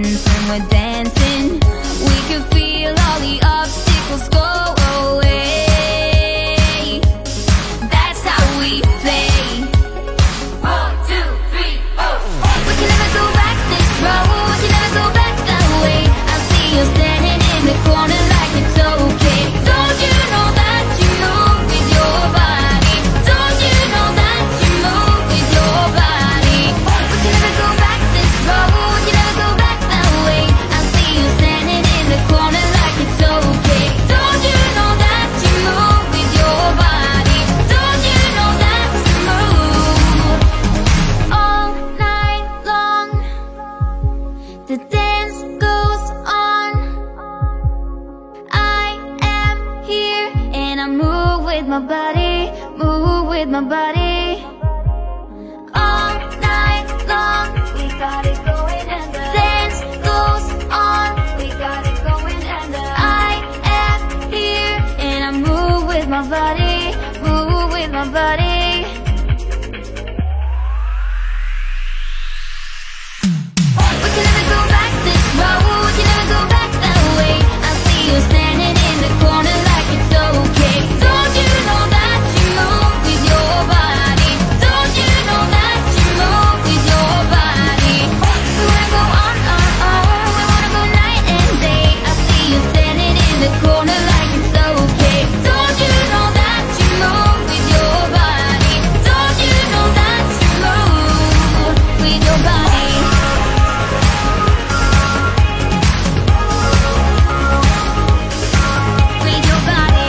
friends when we're dancing. We can feel all the obstacles go away. That's how we play. 1, 2, 3, 4. We can never go back this road. We can never go back that way. I see you standing in the corner like it's okay. Don't you know that you move with your body? Don't you know that you move with your body? We can never go back this road. We can never go back that way. I see you standing in the corner like it's okay. Don't you know that you move with your body? Don't you know that you move all night long? The dance goes on. I am here and I move with my body, move with my body. All night long, we got it going and the dance goes on. We got it going and the I am here and I move with my body, move with my body. We can never go back this road. We can never go back that way. I see you standing in the corner like it's okay. Don't you know that you move with your body? Don't you know that you move with your body? We wanna go on, we wanna go night and day. I see you standing in the corner like it's okay. Don't you know that you move with your body? Don't you know that you move with your body? With your body. With your body.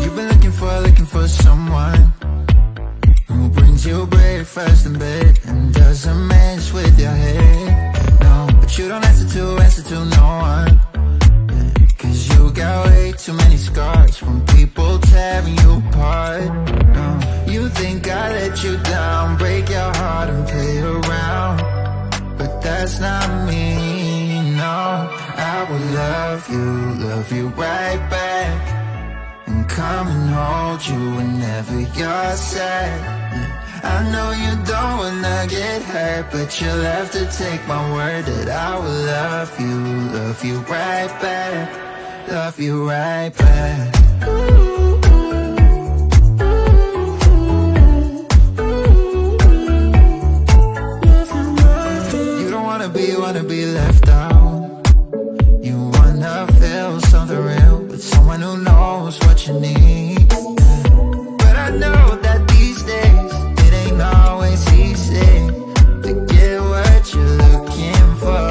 You've been looking for someone who brings you breakfast in bed and doesn't mess with your head. No, but you don't answer to no one. Cause you got way too many scars from people tearing you apart. No, you think I let you down, break your heart and play around, but that's not me. No, I will love you right back, and come and hold you whenever you're sad. I know you don't wanna get hurt, but you'll have to take my word that I will love you right back, love you right back. You don't wanna be left out. You wanna feel something real with someone who knows what you need. But I know that these days it ain't always easy to get what you're looking for.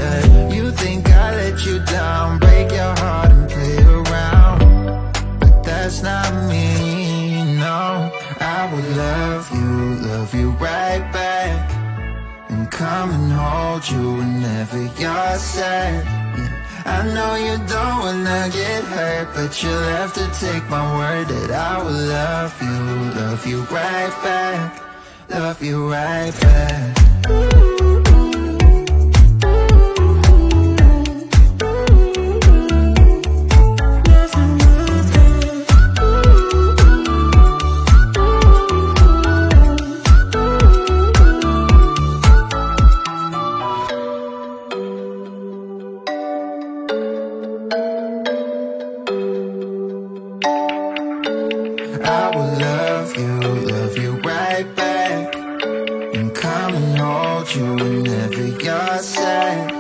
Yeah. You think I let you down, break your heart and play around, but that's not me. No, I will love you right back, and come and hold you whenever you're sad. I know you don't wanna get hurt, but you'll have to take my word that I will love you right back, love you right back. I will love you right back, and come and hold you whenever you're sad.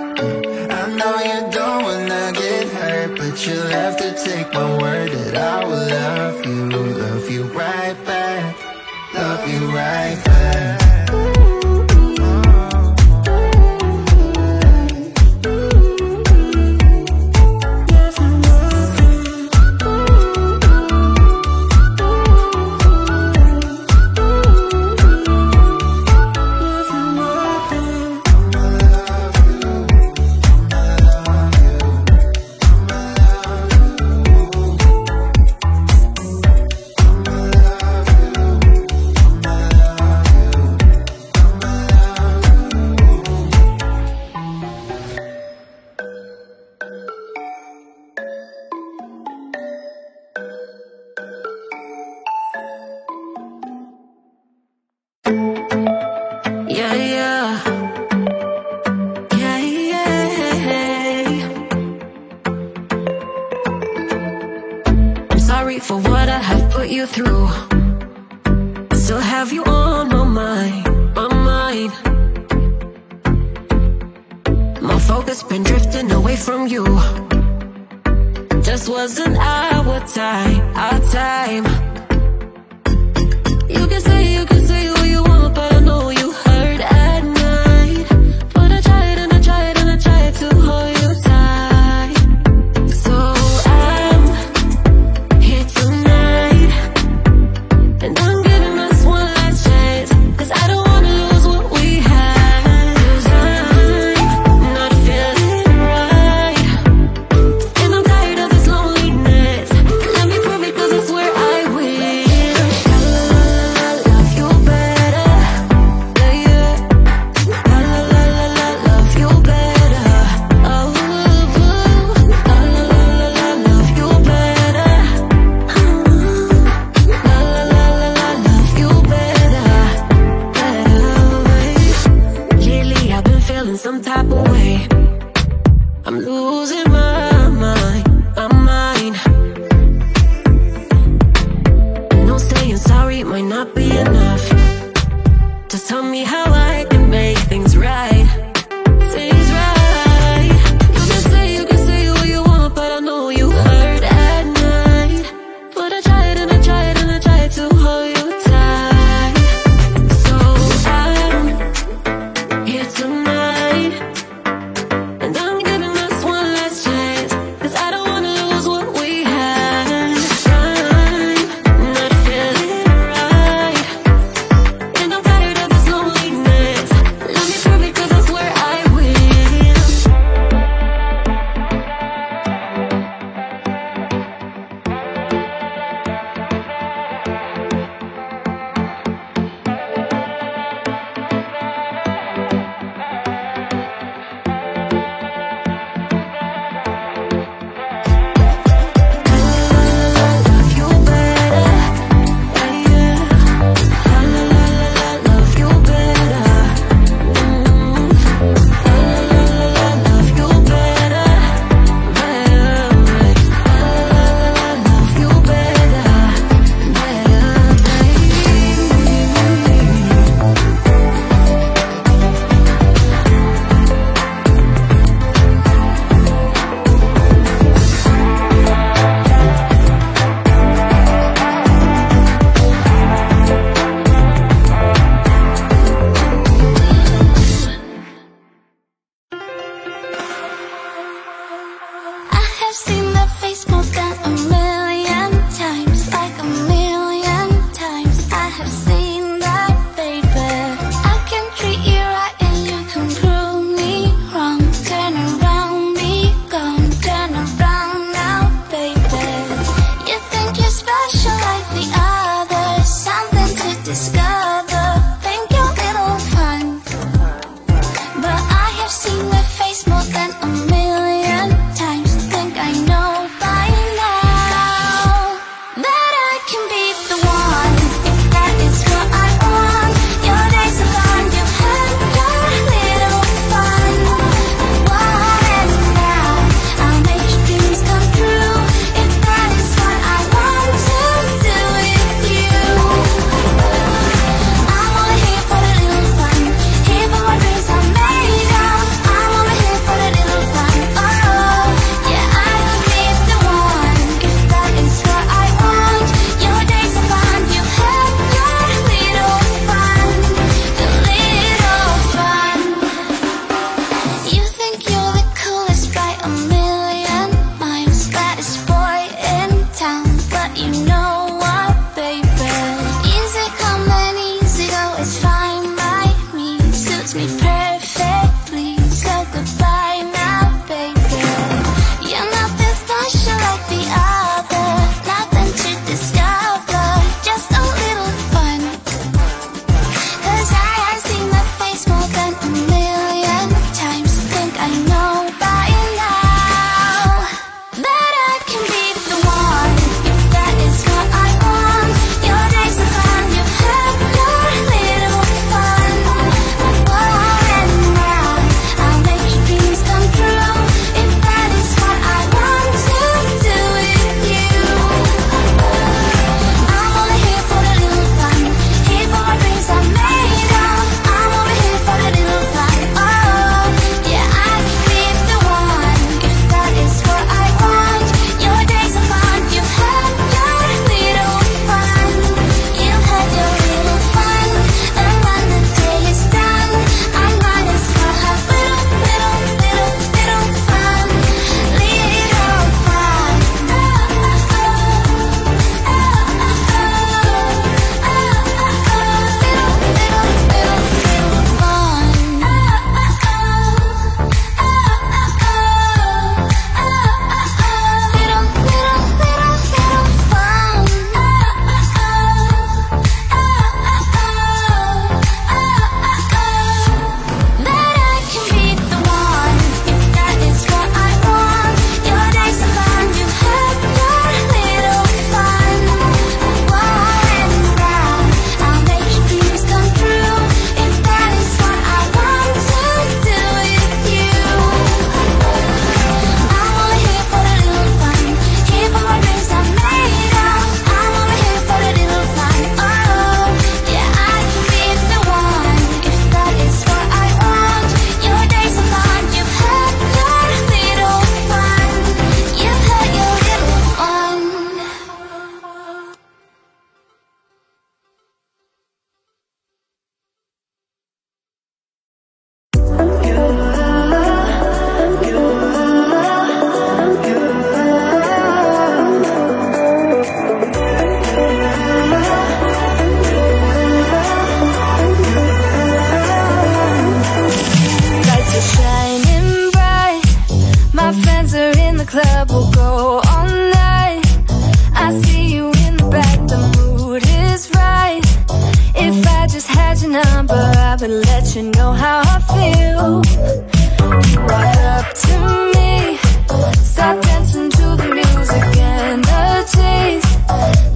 I know you don't wanna get hurt, but you'll have to take my word that I will love you right back, love you right back. sorry for what I have put you through. I still have you on my mind, my mind. My focus been drifting away from you. Just wasn't our time, our time. You can say who you want, but I know you hurt at night. But I tried and I tried and I tried to hold you tight. So I'm here tonight, and I'm giving us one last chance, 'cause I don't wanna lose what we had. 'Cause I'm not feeling right, and I'm tired of this loneliness. Let me prove it, 'cause I swear I will. Love you better, yeah, yeah. Love you better, oh, love you better, love you better, lately I've been feeling some type of way. I'm losing my mind, my mind. I know saying sorry might not be enough. Just tell me how I can make things right, things right. You can say who you want, but I know you hurt at night. But I tried and I tried and I tried to hold you tight. So I'm here tonight, and I'm giving us one last chance, 'cause I don't wanna lose what we had. I'm not feeling right, and I'm tired of this loneliness. Let me prove it, 'cause I swear I will. Love you better, yeah, yeah. Love you better, love you better, love you better, I have seen that face more than a million times, like a million times. I have seen that, baby. I can treat you right and you can prove me wrong. Turn around, be gone. Turn around now, baby. You think you're special like the others, something to discover. Think you're little fun, but I have seen that face more than a million times. Think I know by now.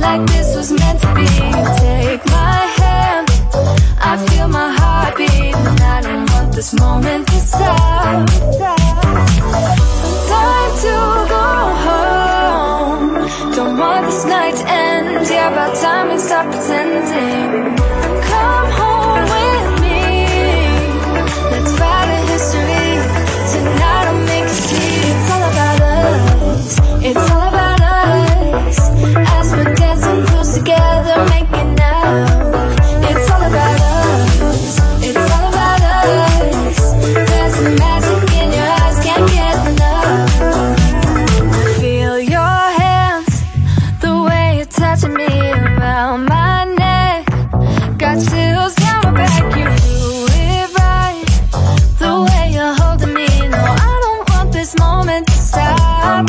like this was meant to be. Take my hand, I feel my heart beat, and I don't want this moment to stop. Time to go home, don't want this night to end. Yeah, about time we stop pretending. Come home with me, let's write a history. Tonight I'll make you see. It's all about us, it's all about us. As we're dancing close together, making out. It's all about us, it's all about us. There's some magic in your eyes, can't get enough. Feel your hands, the way you're touching me around my neck. Got chills down my back, you do it right. The way you're holding me, no, I don't want this moment to stop.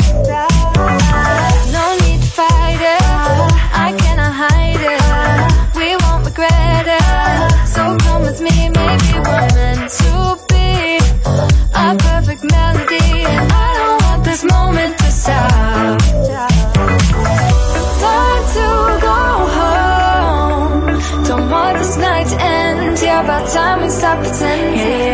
No need to fight it, I cannot hide it. We won't regret it, so come with me, maybe we're meant to be. A perfect melody, and I don't want this moment to stop. Time to go home, don't want this night to end. Yeah, about time we stop pretending.